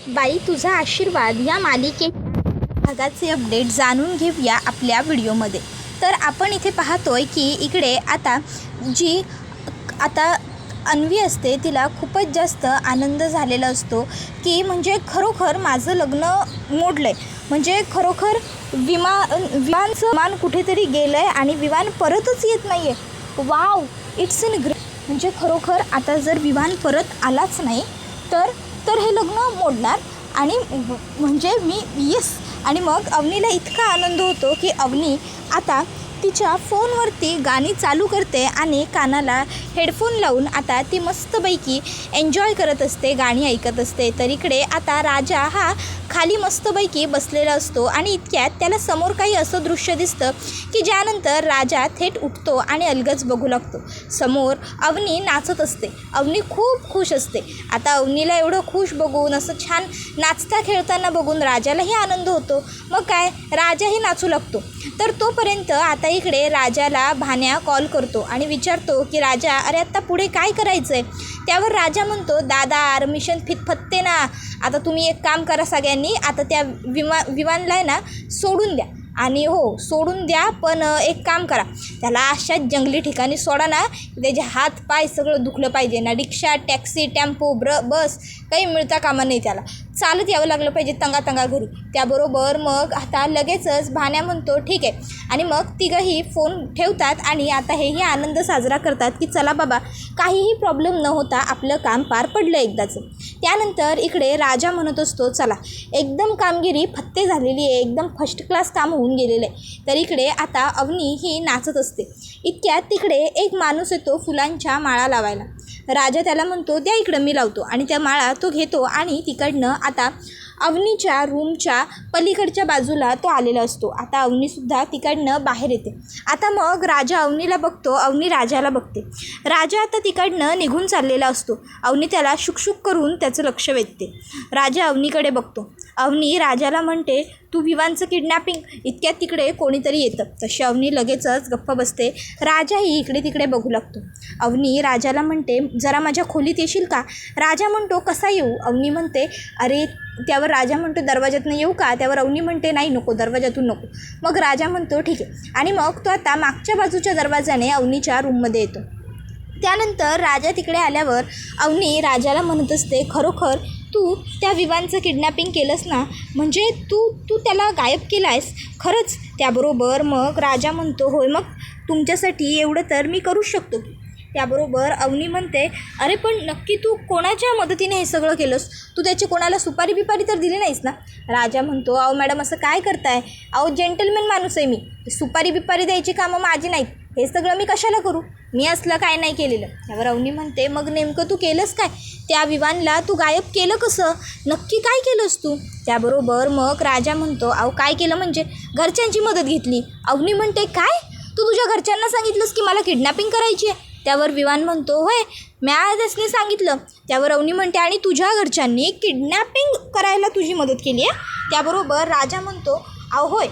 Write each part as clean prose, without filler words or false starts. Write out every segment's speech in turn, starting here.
बाई तुझा आशीर्वाद या मालिके भागाचे अपडेट जाणून घेऊया आपल्या व्हिडिओमध्ये। तर आपण इथे पाहतोय की इकडे आता अन्वी असते, तिला खूपच जास्त आनंद झालेला असतो की म्हणजे खरोखर माझं लग्न मोडलं आहे, म्हणजे खरोखर विमान कुठेतरी गेलं आहे आणि विमान परतच येत नाही आहे। वाव, इट्स इन ग्रेट, म्हणजे खरोखर आता जर विमान परत आलाच नाही तर हे लग्न मोडणार आणि म्हणजे मी येस। आणि मग अवनीला इतका आनंद होतो की अवनी आता तिच्या फोनवरती गाणी चालू करते आणि कानाला हेडफोन लावून आता ती मस्तपैकी एन्जॉय करत असते, गाणी ऐकत असते। तर इकडे आता राजा हा खाली मस्तपैकी बसलेला असतो आणि इतक्यात त्याला समोर काही असं दृश्य दिसतं की ज्यानंतर राजा थेट उठतो आणि अलगद बघू लागतो। समोर अवनी नाचत असते, अवनी खूप खुश असते। आता अवनीला एवढं खुश बघून, असं छान नाचता खेळताना बघून राजालाही आनंद होतो। मग काय, राजाही नाचू लागतो। तर तोपर्यंत आता इकडे राजाला भान्या कॉल करतो आणि विचारतो की राजा, अरे आत्ता पुढे काय करायचं आहे? त्यावर राजा म्हणतो, दादा मिशन फत्ते ना, आता तुम्ही एक काम करा सगळ्यांनी, आता त्या विमानला ना सोडून द्या। आणि हो, सोडून द्या, पण एक काम करा, त्याला अशा जंगली ठिकाणी सोडा ना, त्याचे हात पाय सगळं दुखलं पाहिजे ना, रिक्षा टॅक्सी टेम्पो बस काही मिळता कामा नाही, त्याला चालत यावं लागलं पाहिजे तंगा घरी। त्याबरोबर मग आता लगेचच भान्या म्हणतो ठीक आहे, आणि मग तिघंही फोन ठेवतात आणि आता हेही आनंद साजरा करतात की चला बाबा, काहीही प्रॉब्लेम न होता आपलं काम पार पडलं एकदाचं। त्यानंतर इकडे राजा म्हणत असतो, चला एकदम कामगिरी फत्ते झालेली आहे, एकदम फर्स्ट क्लास काम होऊन गेलेलं आहे। तर इकडे आता अवनी ही नाचत असते। इतक्यात तिकडे एक माणूस येतो फुलांच्या माळा लावायला। राजा त्याला म्हणतो, द्या इकडं मी लावतो, आणि त्या माळा तो घेतो आणि तिकडनं आता अवनीच्या रूमच्या पलीकडच्या बाजूला तो आलेला असतो। आता अवनीसुद्धा तिकडनं बाहेर येते। आता मग राजा अवनीला बघतो, अवनी राजाला बघते। राजा आता तिकडनं निघून चाललेला असतो। अवनी त्याला शुकशुक करून त्याचं लक्ष वेधते। राजा अवनीकडे बघतो, अवनी राजाला म्हणते, तू विवानचं किडनॅपिंग। इतक्यात तिकडे कोणीतरी येतं, तशी अवनी लगेचच गप्प बसते। राजाही इकडे तिकडे बघू लागतो। अवनी राजाला म्हणते, जरा माझ्या खोलीत येशील का? राजा म्हणतो, कसा येऊ? अवनी म्हणते, अरे, त्यावर राजा म्हणतो, दरवाजातून येऊ का? त्यावर अवनी म्हणते, नाही नको, दरवाजातून नको। मग राजा म्हणतो ठीक आहे, आणि मग तो आता मागच्या बाजूच्या दरवाजाने अवनीच्या रूममध्ये येतो। त्यानंतर राजा तिकडे आल्यावर अवनी राजाला म्हणत असते, खरोखर तू त्या विवानचं किडनॅपिंग केलंस ना, म्हणजे तू त्याला गायब केलं आहेस खरंच? त्याबरोबर मग राजा म्हणतो, होय, मग तुमच्यासाठी एवढं तर मी करूच शकतो की। त्याबरोबर अवनी म्हणते, अरे पण नक्की तू कोणाच्या मदतीने हे सगळं केलंस? तू त्याची कोणाला सुपारी बिपारी तर दिली नाहीस ना? राजा म्हणतो, अहो मॅडम, असं काय करताय? अहो जेंटलमॅन माणूस आहे मी, सुपारी बिपारी द्यायची कामं माझी नाहीत, हे सगळं मी कशाला करू? मी असलं काय नाही केलेलं। त्यावर अवनी म्हणते, मग नेमकं तू केलंस काय? त्या विवानला तू गायब केलं कसं? नक्की काय केलंस तू? त्याबरोबर मग राजा म्हणतो, अहो काय केलं म्हणजे घरच्यांची मदत घेतली। अवनी म्हणते, काय? तू तुझ्या घरच्यांना सांगितलंस की मला किडनॅपिंग करायची आहे? त्यावर विवान म्हणतो, होय, म्या त्यासनी सांगितलं। त्यावर अवनी म्हणते, आणि तुझ्या घरच्यांनी किडनॅपिंग करायला तुझी मदत केली आहे? त्याबरोबर राजा म्हणतो, अहो होय।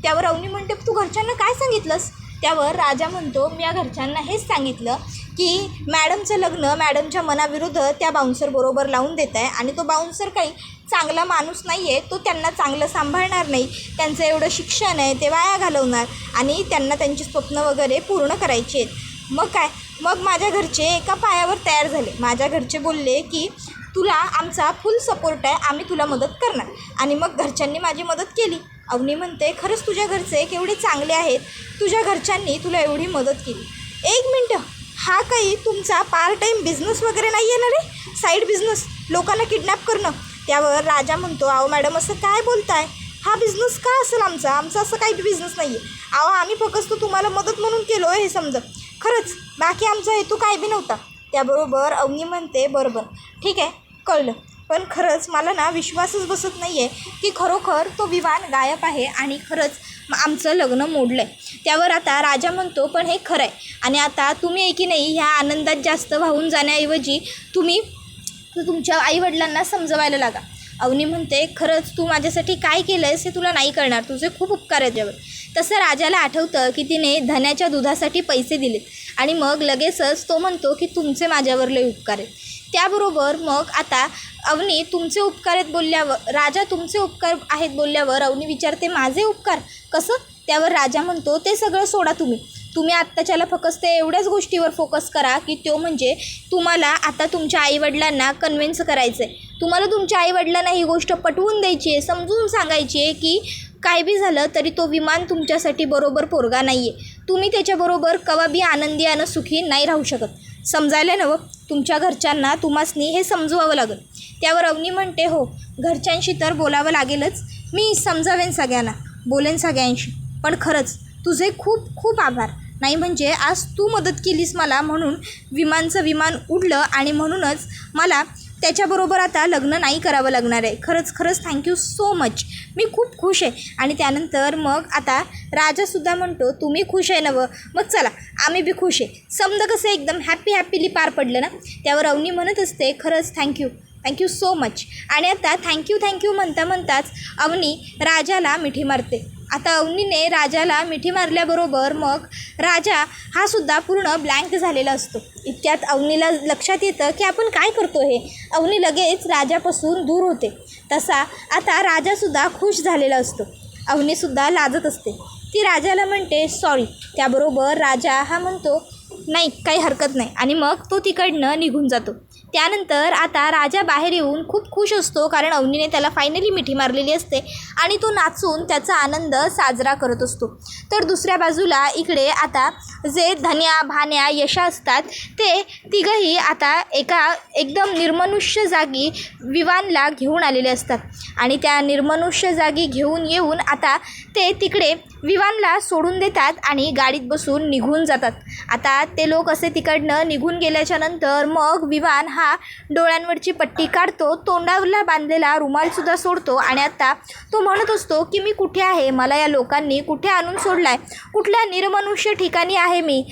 त्यावर अवनी म्हणते, तू घरच्यांना काय सांगितलंस? त्यावर राजा म्हणतो, मी या घरच्यांना हेच सांगितलं की मॅडमचं लग्न मॅडमच्या मनाविरुद्ध त्या बाउन्सरबरोबर लावून देत आहे, आणि तो बाउन्सर काही चांगला माणूस नाही आहे, तो त्यांना चांगलं सांभाळणार नाही, त्यांचं एवढं शिक्षण आहे ते वाया घालवणार, आणि त्यांना त्यांची स्वप्न वगैरे पूर्ण करायची आहेत। मग काय, मग माझ्या घरचे एका पायावर तयार झाले। माझ्या घरचे बोलले की तुला आमचा फुल सपोर्ट आहे, आम्ही तुला मदत करणार, आणि मग घरच्यांनी माझी मदत केली। अवनी म्हणते, खरंच तुझ्या घरचे केवढे चांगले आहेत, तुझ्या घरच्यांनी तुला एवढी मदत केली। एक मिनटं, हा काही तुमचा पार्ट टाईम बिझनेस वगैरे नाही आहे ना रे? साईड बिझनेस, लोकांना किडनॅप करणं? त्यावर राजा म्हणतो, अहो मॅडम, असं काय बोलताय? हा बिझनेस का असेल आमचा असं काही बिझनेस नाही आहे। अहो आम्ही फक्त तुम्हाला मदत म्हणून केलो हे समजा, खरंच, बाकी आमचा हेतू काय बी नव्हता। त्याबरोबर अवनी म्हणते, बरोबर, ठीक आहे, कळलं, पण खरंच मला ना विश्वासच बसत नाही आहे की खरोखर तो विमान गायब आहे आणि खरंच आमचं लग्न मोडलं आहे। त्यावर आता राजा म्हणतो, पण हे खरं आहे, आणि आता तुम्ही आहे की नाही, ह्या आनंदात जास्त वाहून जाण्याऐवजी तुम्ही तुमच्या आईवडिलांना समजवायला लागा। अवनी म्हणते, खरंच तू माझ्यासाठी काय केलं आहेस हे तुला नाही कळणार, तुझे खूप उपकार आहेत त्यावर। तसं राजाला आठवतं की तिने धन्याच्या दुधासाठी पैसे दिले, आणि मग लगेचच तो म्हणतो की तुमचे माझ्यावर लय उपकार आहेत। त्याबरोबर मग आता अवनी तुमचे उपकार आहेत बोलल्यावर, राजा तुमचे उपकार आहेत बोलल्यावर अवनी विचारते माझे उपकार कसं? त्यावर राजा म्हणतो ते सगळं सोडा, तुम्ही आत्ताच्याला फक्त एवढ्याच गोष्टीवर फोकस करा की तो म्हणजे तुम्हाला आता तुमच्या आईवडिलांना कन्व्हिन्स करायचं आहे, तुम्हाला तुमच्या आईवडिलांना ही गोष्ट पटवून द्यायची आहे, समजून सांगायची आहे की काय बी झालं तरी तो विमान तुमच्यासाठी बरोबर पोरगा नाही आहे, तुम्ही त्याच्याबरोबर कवा बी आनंदी आणि सुखी नाही राहू शकत. समजायला नवं तुमच्या घरच्यांना, तुम्हासनी हे समजवावं लागेल. त्यावर अवनी म्हणते हो घरच्यांशी तर बोलावं लागेलच, मी समजावेन सगळ्यांना, बोलेन सगळ्यांशी, पण खरंच तुझे खूप खूप आभार. नाही म्हणजे आज तू मदत केलीस मला म्हणून विमान उडलं आणि म्हणूनच मला त्याच्याबरोबर आता लग्न नाही करावं लागणार आहे. खरंच थँक्यू सो मच, मी खूप खुश आहे. आणि त्यानंतर मग आता राजासुद्धा म्हणतो तुम्ही खुश आहे नवं, मग चला आम्ही बी खुश आहे. समजा कसं एकदम हॅपीली पार पडलं ना. त्यावर अवनी म्हणत असते खरंच थँक्यू सो मच. आणि आता थँक्यू म्हणताच अवनी राजाला मिठी मारते. आता अवनीने राजाला मिठी मारल्याबरोबर मग राजा हा सुद्धा पूर्ण ब्लँक झालेला असतो. इतक्यात अवनीला लक्षात येतं की आपण काय करतो हे. अवनी लगेच राजापासून दूर होते. तसा आता राजासुद्धा खुश झालेला असतो. अवनीसुद्धा लाजत असते. ती राजाला म्हणते सॉरी. त्याबरोबर राजा हा म्हणतो नाही काही हरकत नाही आणि मग तो तिकडनं निघून जातो. त्यानंतर आता राजा बाहेर येऊन खूप खुश असतो कारण अवनीने त्याला फायनली मिठी मारलेली असते आणि तो नाचून त्याचा आनंद साजरा करत असतो. तर दुसऱ्या बाजूला इकडे आता जे धन्या भान्या यशा असतात ते तिघंही आता एकदम निर्मनुष्य जागी विवानला घेऊन आलेले असतात आणि त्या निर्मनुष्य जागी घेऊन येऊन आता ते तिकडे विवानला सोडून देतात आणि गाडीत बसून निघून जातात. आता ते लोक असे तिकडनं निघून गेल्याच्या नंतर मग विवान हा डोळ्यांवरची पट्टी काढतो, तोंडाला बांधलेला रुमालसुद्धा सोडतो आणि आता तो म्हणत असतो की मी कुठे आहे, मला या लोकांनी कुठे आणून सोडलं आहे, कुठल्या निर्मनुष्य ठिकाणी आहे मी,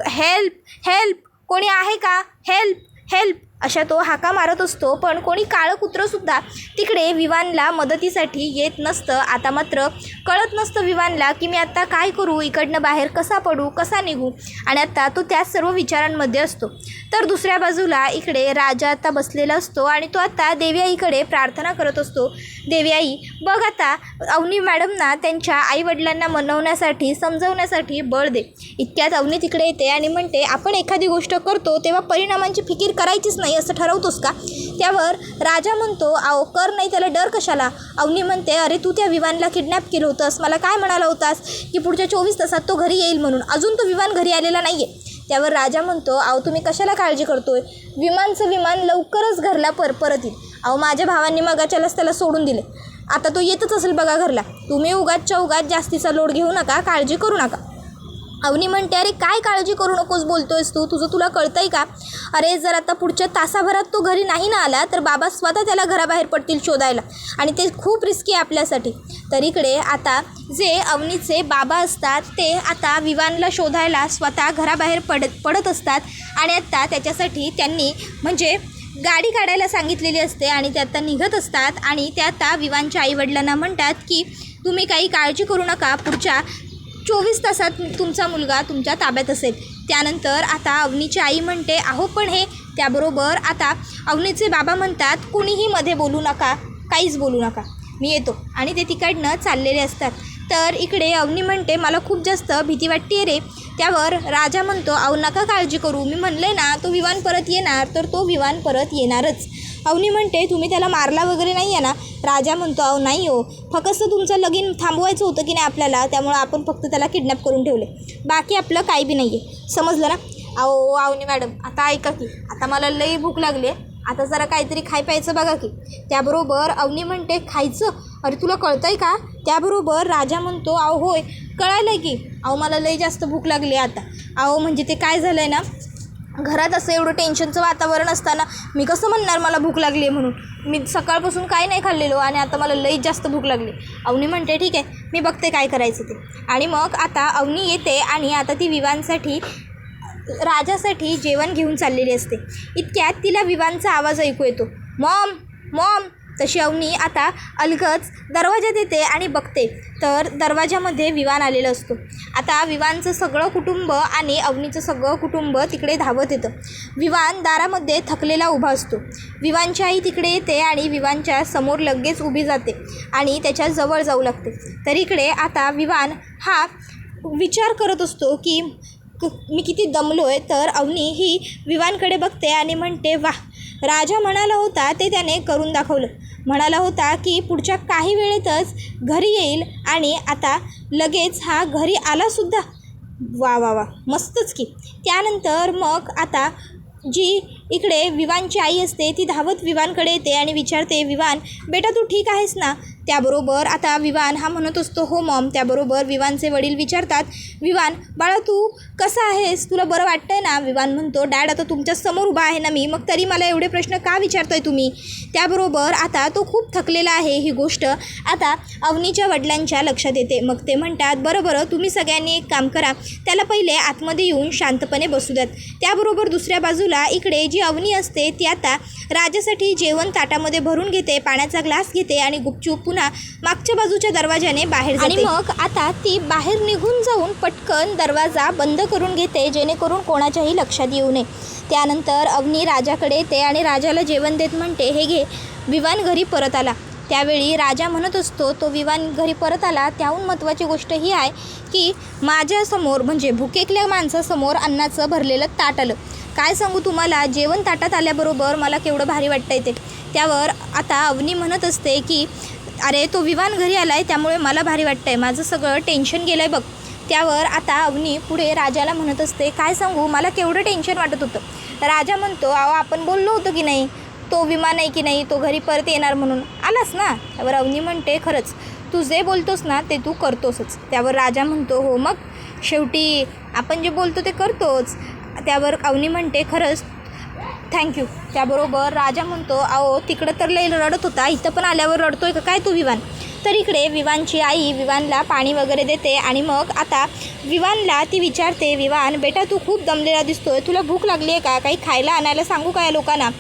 हेल्प कोणी आहे का, हेल्प अशा तो हाका मारत असतो. पण कोणी काळं कुत्रंसुद्धा तिकडे विवानला मदतीसाठी येत नसतं. आता मात्र कळत नसतं विवानला की मी आत्ता काय करू, इकडनं बाहेर कसा पडू, कसा निघू, आणि आता तो त्याच सर्व विचारांमध्ये असतो. तर दुसऱ्या बाजूला इकडे राजा आता बसलेला असतो आणि तो आता देवयाईकडे प्रार्थना करत असतो. देवयाई बघ आता अवनी मॅडमना त्यांच्या आईवडिलांना मनवण्यासाठी समजवण्यासाठी बळ दे. इतक्यात अवनी तिकडे येते आणि म्हणते आपण एखादी गोष्ट करतो तेव्हा परिणामांची फिकीर करायचीच नाही असं ठरवतोस का? त्यावर राजा म्हणतो अहो कर नाही त्याला डर कशाला. अवनी म्हणते अरे तू त्या विमानला किडनॅप केलं होतंस, मला काय म्हणाला होतास की पुढच्या 24 तासात तो घरी येईल म्हणून, अजून तो विमान घरी आलेला नाही आहे. त्यावर राजा म्हणतो अहो तुम्ही कशाला काळजी करतोय, विमान लवकरच घरला परत येईल. अहो माझ्या भावांनी मगाच्यालाच त्याला सोडून दिले, आता तो येतच असेल बघा घरला, तुम्ही उगाच जास्तीचा लोड घेऊ नका, काळजी करू नका. अवनी म्हणते अरे काय काळजी करू नकोस बोलतोयस तू, तुला कळतंय का? अरे जर आता पुढच्या तासाभरात तो घरी नाही ना आला तर बाबा स्वतः त्याला घराबाहेर पडतील शोधायला आणि ते खूप रिस्की आहे आपल्यासाठी. तर इकडे आता जे अवनीचे बाबा असतात ते आता विवानला शोधायला स्वतः घराबाहेर पडत असतात आणि आता त्याच्यासाठी त्यांनी म्हणजे गाडी काढायला सांगितलेली असते आणि ते आता निघत असतात आणि ते आता विवानच्या आईवडिलांना म्हणतात की तुम्ही काही काळजी करू नका, पुढच्या 24 तासात तुमचा मुलगा तुमच्या ताब्यात असेल. त्यानंतर आता अवनीची आई म्हणते अहो पण हे. त्याबरोबर आता अवनीचे बाबा म्हणतात कुणीही मध्ये बोलू नका, काहीच बोलू नका, मी येतो, आणि ते तिकडनं चाललेले असतात. तर इकडे अवनी म्हणते मला खूप जास्त भीती वाटते रे. त्यावर राजा म्हणतो अहो नका काळजी करू, मी म्हणले ना तो विमान परत येणार तर तो विमान परत येणारच. अवनी म्हणते तुम्ही त्याला मारला वगैरे नाही आहे ना. राजा म्हणतो अहो नाही हो, फक्त तुमचं लगीन थांबवायचं होतं की नाही आपल्याला, त्यामुळं आपण फक्त त्याला किडनॅप करून ठेवले, बाकी आपलं काही बी नाही आहे, समजलं ना. अहो अवनी मॅडम आता ऐका की, आता मला लई भूक लागली आहे, आता जरा काहीतरी खाय प्यायचं बघा की. त्याबरोबर अवनी म्हणते खायचं, अरे तुला कळतं आहे का? त्याबरोबर राजा म्हणतो अहो होय कळालं आहे की, अहो मला लई जास्त भूक लागली आहे आता. अहो म्हणजे ते काय झालं आहे ना, घरात असं एवढं टेन्शनचं वातावरण असताना मी कसं म्हणणार मला भूक लागली आहे म्हणून, मी सकाळपासून काय नाही खाल्लेलो आणि आता मला लई जास्त भूक लागली. अवनी म्हणते ठीक आहे मी बघते काय करायचं ते. आणि मग आता अवनी येते आणि आता ती विवानसाठी राजासाठी जेवण घेऊन चाललेली असते. इतक्यात तिला विवानचा आवाज ऐकू येतो, मॉम तशी अवनी आता अलगद दरवाजात येते आणि बघते तर दरवाजामध्ये विवान आलेलं असतो. आता विवानचं सगळं कुटुंब आणि अवनीचं सगळं कुटुंब तिकडे धावत येतं. विवान दारामध्ये थकलेला उभा असतो. विवानची आई तिकडे येते आणि विवानच्या समोर लगेच उभी जाते आणि त्याच्या जवळ जाऊ लागते. तर इकडे आता विवान हा विचार करत असतो की मी किती दमलो आहे. तर अवनी ही विवानकडे बघते आणि म्हणते, वाह, राजा म्हणाला होता ते त्याने करून दाखवलं. म्हणाला होता की पुढच्या काही वेळेतच घरी येईल आणि आता लगेच हा घरी आलासुद्धा. वा वा वा, मस्तच की. त्यानंतर मग आता जी इकडे विवानची आई असते ती धावत विवानकडे येते आणि विचारते, विवान बेटा तू ठीक आहेस ना? त्याबरोबर आता विवान हा म्हणत असतो, हो मॉम. त्याबरोबर विवानचे वडील विचारतात, विवान बाळा तू कसा आहेस, तुला बरं वाटतंय ना? विवान म्हणतो, डॅड आता तुमच्या समोर उभा आहे ना मी, मग तरी मला एवढे प्रश्न का विचारतोय तुम्ही? त्याबरोबर आता तो खूप थकलेला आहे. ही गोष्ट आता अवनीच्या वडिलांच्या लक्षात येते. मग ते म्हणतात, बरं तुम्ही सगळ्यांनी एक काम करा, त्याला पहिले आतमध्ये येऊन शांतपणे बसू द्यात. त्याबरोबर दुसऱ्या बाजूला इकडे जी अवनी असते ती आता राजासाठी जेवण ताटामध्ये भरून घेते, पाण्याचा ग्लास घेते आणि गुपचूप पुन्हा मागच्या बाजूच्या दरवाजाने बाहेर जाते. आणि मग आता ती बाहेर निघून जाऊन पटकन दरवाजा बंद करून घेते जेणेकरून कोणाच्याही लक्षात येऊ नये. त्यानंतर अवनी राजाकडे येते आणि राजाला जेवण देत म्हणते, हे घे, विवान घरी परत आला. त्यावेळी राजा म्हणत असतो, तो विवान घरी परत आला. त्याहून महत्त्वाची गोष्ट ही आहे की माझ्यासमोर म्हणजे भुकेकल्या माणसासमोर अन्नाचं भरलेलं ताट आलं. काय सांगू तुम्हाला, जेवण ताटात आल्याबरोबर मला केवढं भारी वाटतं ते. त्यावर आता अवनी म्हणत असते की अरे तो विवान घरी आला आहे त्यामुळे मला भारी वाटतं आहे, माझं सगळं टेन्शन गेलं आहे बघ. त्यावर आता अवनी पुढे राजाला म्हणत असते, काय सांगू मला केवढं टेन्शन वाटत होतं. राजा म्हणतो, अहो आपण बोललो होतो की नाही, तो विमान आहे की नाही तो घरी परत येणार म्हणून, आलास ना? त्यावर अवनी म्हणते, खरंच तू जे बोलतोस ना ते तू करतोसच. त्यावर राजा म्हणतो, हो मग शेवटी आपण जे बोलतो ते करतोच. त्यावर अवनी म्हणते, खरंच थँक्यू. त्याबरोबर राजा म्हणतो, अहो तिकडं तर लई रडत होता, इथं पण आल्यावर रडतोय का काय तू विवान? तर इकडे विवानची आई विवानला पाणी वगैरे देते आणि मग आता विवानला ती विचारते, विवान बेटा तू खूप दमलेला दिसतोय, तुला भूक लागली आहे का? काही खायला आणायला सांगू का या लोकांना?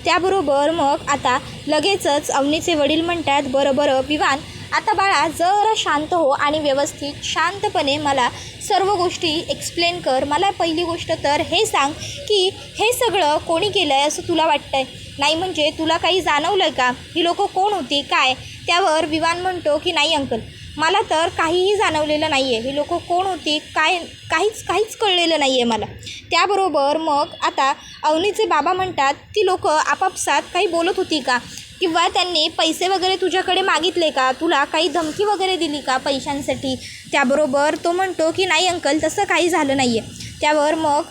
त्याबरोबर मग आता लगेचच अवनीचे वडील म्हणतात, बरं विवान आता बाळा जरा शांत हो आणि व्यवस्थित शांतपणे मला सर्व गोष्टी एक्सप्लेन कर. मला पहिली गोष्ट तर हे सांग की हे सगळं कोणी केलं आहे असं तुला वाटतं आहे? नाही म्हणजे तुला काही जाणवलं आहे का? ही लोकं कोण होती काय? त्यावर विवान म्हणतो की नाही अंकल, मला तर काहीही जाणवलेलं नाही आहे. ही लोकं कोण होती काय काहीच कळलेलं नाही आहे मला. त्याबरोबर मग आता अवनीचे बाबा म्हणतात, ती लोकं आपापसात काही बोलत होती का? किंवा त्यांनी पैसे वगैरे तुझ्याकडे मागितले का? तुला काही धमकी वगैरे दिली का पैशांसाठी? त्याबरोबर तो म्हणतो की नाही अंकल तसं काही झालं नाही आहे. त्यावर मग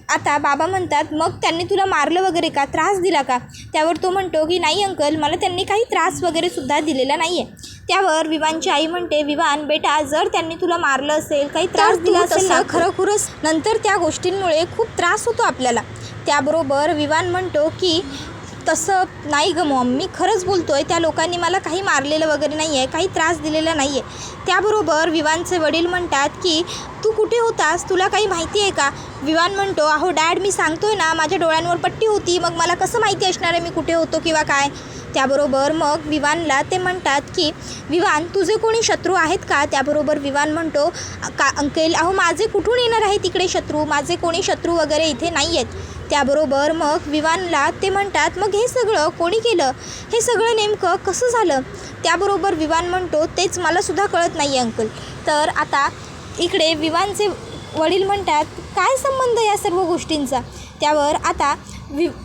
आता बाबा म्हणतात, मग त्यांनी तुला मारलं वगैरे का? त्रास दिला का? त्यावर तो म्हणतो की नाही अंकल मला त्यांनी काही त्रास वगैरे सुद्धा दिलेला नाही आहे. त्यावर विवानची आई म्हणते, विवान बेटा जर त्यांनी तुला मारलं असेल काही त्रास दिला असेल ना खरोखरच नंतर त्या गोष्टींमुळे खूप त्रास होतो आपल्याला. त्याबरोबर विवान म्हणतो की तसं नाही गं मॉम, मी खरंच बोलतो आहे, त्या लोकांनी मला काही मारलेलं वगैरे नाही आहे, काही त्रास दिलेला नाही आहे. त्याबरोबर विवानचे वडील म्हणतात की तू कुठे होतास, तुला काही माहिती आहे का? विवान म्हणतो, अहो डॅड मी सांगतोय ना माझ्या डोळ्यांवर पट्टी होती, मग मला कसं माहिती असणार आहे मी कुठे होतो किंवा काय? त्याबरोबर मग विवानला ते म्हणतात की विवान तुझे कोणी शत्रू आहेत का? त्याबरोबर विवान म्हणतो, का अंकल अहो माझे कुठून येणार आहे तिकडे शत्रू, माझे कोणी शत्रू वगैरे इथे नाही आहेत. त्याबरोबर मग विवानला ते म्हणतात, मग हे सगळं कोणी केलं? हे सगळं नेमकं कसं झालं? त्याबरोबर विवान म्हणतो, तेच मलासुद्धा कळत नाही अंकल. तर आता इकडे विवानचे वडील म्हणतात, काय संबंध या सर्व गोष्टींचा? त्यावर आता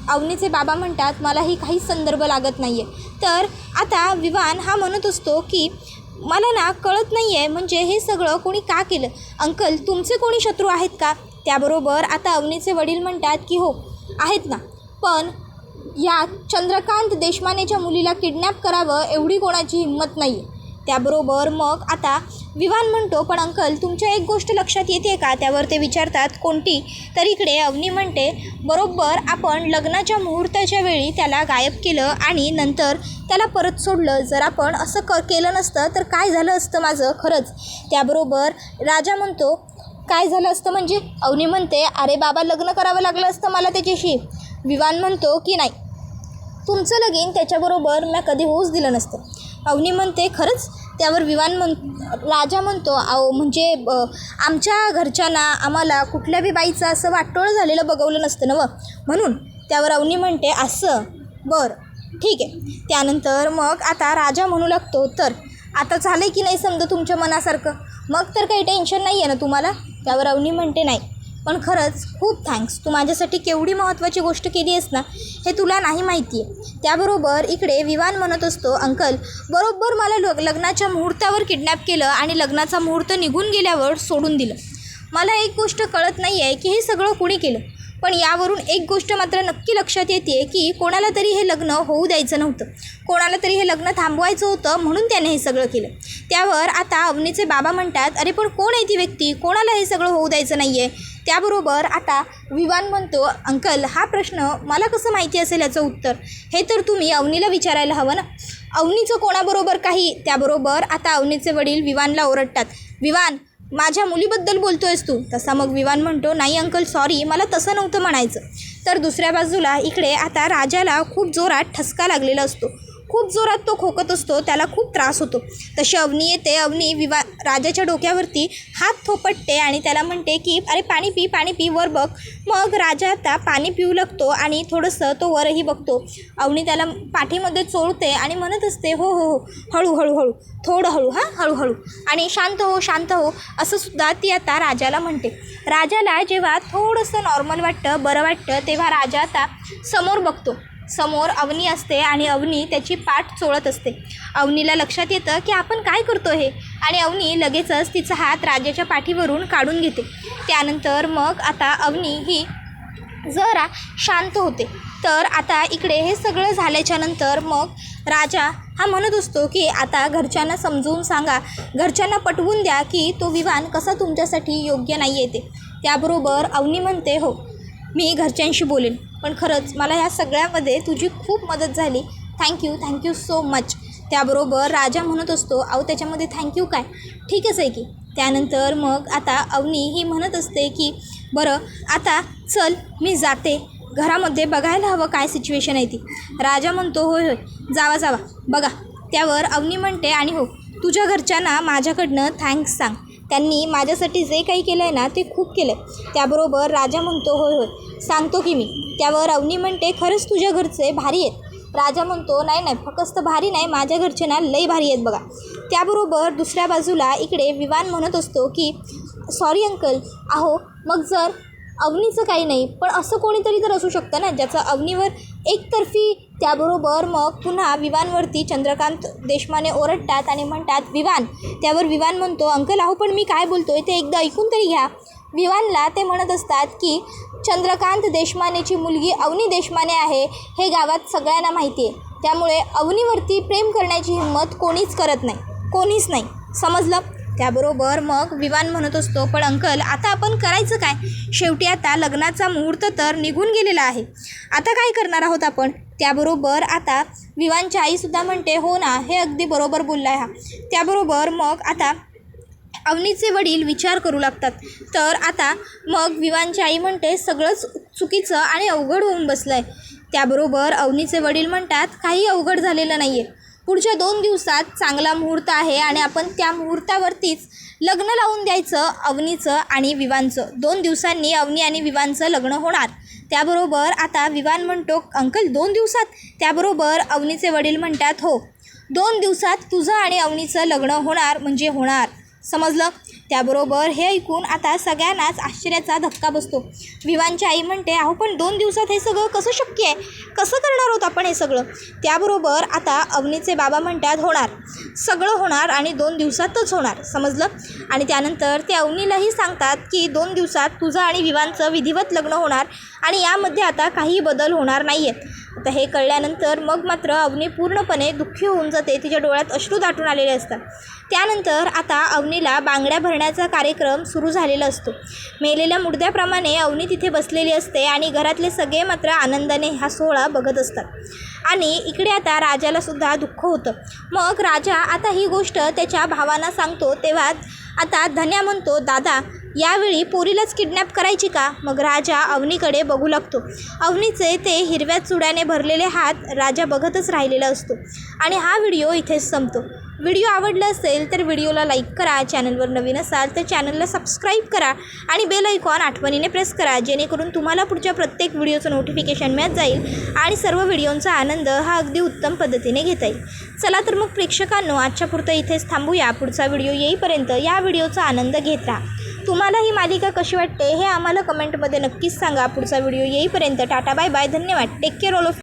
अवनीचे बाबा म्हणतात, मलाही काही संदर्भ लागत नाही आहे. तर आता विवान हा म्हणत असतो की मला ना कळत नाही आहे, म्हणजे हे सगळं कोणी का केलं? अंकल तुमचे कोणी शत्रू आहेत का? त्याबरोबर आता अवनीचे वडील म्हणतात की हो आहेत ना, पण या चंद्रकांत देशमानेच्या मुलीला किडनॅप करावं एवढी कोणाची हिंमत नाही आहे. त्याबरोबर मग आता विवान म्हणतो, पण अंकल तुमच्या एक गोष्ट लक्षात येते का? त्यावर ते विचारतात, कोणती? तर इकडे अवनी म्हणते, बरोबर आपण लग्नाच्या मुहूर्ताच्या वेळी त्याला गायब केलं आणि नंतर त्याला परत सोडलं. जर आपण असं केलं नसतं तर काय झालं असतं माझं खरंच? त्याबरोबर राजा म्हणतो, काय झालं असतं म्हणजे? अवनी म्हणते, अरे बाबा लग्न करावं लागलं असतं मला त्याच्याशी. विवान म्हणतो की नाही, तुमचं लगीन त्याच्याबरोबर मी कधी होऊच दिलं नसतं. अवनी म्हणते खरंच? त्यावर राजा म्हणतो अहो म्हणजे आमच्या घरच्यांना आम्हाला कुठल्या बी बाईचं असं वाटोळं झालेलं बघवलं नसतं ना म्हणून. त्यावर अवनी म्हणते असं बरं ठीक आहे. त्यानंतर मग आता राजा म्हणू लागतो तर आता झालं की नाही समजा तुमच्या मनासारखं, मग तर काही टेन्शन नाही आहे ना तुम्हाला? त्यावर अवनी म्हणते नाही, पण खरंच खूप थँक्स, तू माझ्यासाठी केवढी महत्त्वाची गोष्ट केली आहेस ना हे तुला नाही माहिती आहे. त्याबरोबर इकडे विवान म्हणत असतो अंकल बरोबर मला लग्नाच्या मुहूर्तावर किडनॅप केलं आणि लग्नाचा मुहूर्त निघून गेल्यावर सोडून दिलं. मला एक गोष्ट कळत नाही आहे की हे सगळं कुणी केलं, पण यावरून एक गोष्ट मात्र नक्की लक्षात येते की कोणाला तरी हे लग्न होऊ द्यायचं नव्हतं, कोणाला तरी हे लग्न थांबवायचं होतं म्हणून त्याने हे सगळं केलं. त्यावर आता अवनीचे बाबा म्हणतात अरे पण कोण आहे ती व्यक्ती, कोणाला हे सगळं होऊ द्यायचं नाही आहे. त्याबरोबर आता विवान म्हणतो अंकल हा प्रश्न मला कसं माहिती असेल याचं उत्तर, हे तर तुम्ही अवनीला विचारायला हवं ना. अवनीचं कोणाबरोबर काही. त्याबरोबर आता अवनीचे वडील विवानला ओरडतात विवान माझ्या मुलीबद्दल बोलतो आहेस तू? तसा मग विवान म्हणतो नाही अंकल सॉरी, मला तसं नव्हतं म्हणायचं. तर दुसऱ्या बाजूला इकडे आता राजाला खूप जोरात ठसका लागलेला असतो, खूप जोरात तो खोकत असतो, त्याला खूप त्रास होतो. तशी अवनी येते. अवनी राजाच्या डोक्यावरती हात थोपटते आणि त्याला म्हणते की अरे पाणी पी पाणी पी, वर बघ. मग राजा आता पाणी पिऊ लागतो आणि थोडंसं तो वरही बघतो. अवनी त्याला पाठीमध्ये चोळते आणि म्हणत असते हो हो हो हळूहळू हळू, थोडं हळू, हां हळूहळू, आणि शांत हो असं सुद्धा ती आता राजाला म्हणते. राजाला जेव्हा थोडंसं नॉर्मल वाटतं, बरं वाटतं, तेव्हा राजा आता समोर बघतो. समोर अवनी असते आणि अवनी त्याची पाठ चोळत असते. अवनीला लक्षात येतं की आपण काय करतो हे, आणि अवनी लगेचच तिचा हात राजाच्या पाठीवरून काढून घेते. त्यानंतर मग आता अवनी ही जरा शांत होते. तर आता इकडे हे सगळं झाल्याच्या नंतर मग राजा हा म्हणत असतो की आता घरच्यांना समजवून सांगा, घरच्यांना पटवून द्या की तो विवान कसा तुमच्यासाठी योग्य नाही आहे ते. त्याबरोबर अवनी म्हणते हो मी घरच्यांशी बोलेन, पण खरंच मला ह्या सगळ्यामध्ये तुझी खूप मदत झाली, थँक्यू सो मच. त्याबरोबर राजा म्हणत असतो अहो त्याच्यामध्ये थँक्यू काय, ठीकच आहे की. त्यानंतर मग आता अवनी ही म्हणत असते की बरं आता चल मी जाते घरामध्ये, बघायला हवं काय सिच्युएशन आहे ती. राजा म्हणतो होय होय जावा बघा. त्यावर अवनी म्हणते आणि हो तुझ्या घरच्यांना माझ्याकडनं थँक्स सांग, त्यांनी माझ्यासाठी जे काही केलं आहे ना ते खूप केलं आहे. त्याबरोबर राजा म्हणतो होय होय सांगतो की मी. त्यावर अवनी म्हणते खरंच तुझ्या घरचे भारी आहेत. राजा म्हणतो नाही फक्त भारी नाही, माझ्या घरचे ना लई भारी आहेत बघा. त्याबरोबर दुसऱ्या बाजूला इकडे विवान म्हणत असतो की सॉरी अंकल, अहो मग जर अवनीचं काही नाही पण असं कोणीतरी तर असू शकतं ना ज्याचं अवनीवर एकतर्फी. त्याबरोबर मग पुन्हा विवानवरती चंद्रकांत देशमाने ओरडतात आणि म्हणतात विवान. त्यावर विवान म्हणतो अंकल अहो पण मी काय बोलतोय ते एकदा ऐकून तरी घ्या. विवानला ते म्हणत असतात की चंद्रकांत देशमानेची मुलगी अवनी देशमाने आहे हे गावात सगळ्यांना माहिती आहे, त्यामुळे अवनीवरती प्रेम करण्याची हिंमत कोणीच करत नाही, कोणीच नाही, समजलं. त्याबरोबर मग विवान म्हणत असतो पण अंकल आता आपण करायचं काय, शेवटी आता लग्नाचा मुहूर्त तर निघून गेलेला आहे, आता काय करणार आहोत आपण. त्याबरोबर आता विवानची आईसुद्धा म्हणते हो ना हे अगदी बरोबर बोलला आहे हा. त्याबरोबर मग आता अवनीचे वडील विचार करू लागतात. तर आता मग विवानची आई म्हणते सगळंच चुकीचं आणि अवघड होऊन बसलं आहे. त्याबरोबर अवनीचे वडील म्हणतात काही अवघड झालेलं नाही आहे, पुढच्या 2 दिवसात चांगला मुहूर्त आहे आणि आपण त्या मुहूर्तावरतीच लग्न लावून द्यायचं अवनीचं आणि विवानचं. 2 दिवसांनी अवनी आणि विवानचं लग्न होणार. त्याबरोबर आता विवान म्हणतो अंकल 2 दिवसात. त्याबरोबर अवनीचे वडील म्हणतात हो 2 दिवसात तुझं आणि अवनीचं लग्न होणार म्हणजे होणार, समजलं. त्याबरोबर हे ऐकून आता सगळ्यांनाच आश्चर्याचा धक्का बसतो. विवानची आई म्हणते अहो पण 2 दिवसात हे सगळं कसं शक्य आहे, कसं करणार आहोत आपण हे सगळं. त्याबरोबर आता अवनीचे बाबा म्हणतात होणार, सगळं होणार आणि 2 दिवसातच होणार, समजलं. आणि त्यानंतर ते अवनीलाही सांगतात की 2 दिवसात तुझं आणि विवानचं विधिवत लग्न होणार आणि यामध्ये आता काही बदल होणार नाही आहेत. आता हे कळल्यानंतर मग मात्र अवनी पूर्णपणे दुःखी होऊन जाते, तिच्या डोळ्यात अश्रू दाटून आलेले असतात. त्यानंतर आता अवनीला बांगड्या भरण्याचा कार्यक्रम सुरू झालेला असतो. मेलेल्या मुर्द्याप्रमाणे अवनी तिथे बसलेली असते आणि घरातले सगळे मात्र आनंदाने हा सोहळा बघत असतात. आणि इकडे आता राजालासुद्धा दुःख होतं. मग राजा आता ही गोष्ट त्याच्या भावांना सांगतो. तेव्हा आता धन्या म्हणतो दादा यावेळी पोरीलाच किडनॅप करायची का? मग राजा अवनीकडे बघू लागतो. अवनीचे ते हिरव्या चुड्याने भरलेले हात राजा बघतच राहिलेला असतो. आणि हा व्हिडिओ इथेच संपतो. व्हिडिओ आवडला असेल तर व्हिडिओला लाईक करा. चॅनलवर नवीन असाल तर चॅनलला सबस्क्राईब करा आणि बेल आयकॉन आठवणीने प्रेस करा, जेणेकरून तुम्हाला पुढच्या प्रत्येक व्हिडिओचं नोटिफिकेशन मिळत जाईल आणि सर्व व्हिडिओंचा आनंद हा अगदी उत्तम पद्धतीने घेता येईल. चला तर मग प्रेक्षकांनो, आजच्या पुरतं इथेच थांबूया. पुढचा व्हिडिओ येईपर्यंत या व्हिडिओचा आनंद घेत राहा. तुम्हाला ही मालिका कशी वाटते हे आम्हाला कमेंटमध्ये नक्कीच सांगा. पुढचा व्हिडिओ येईपर्यंत टाटा बाय बाय. धन्यवाद. Take care all of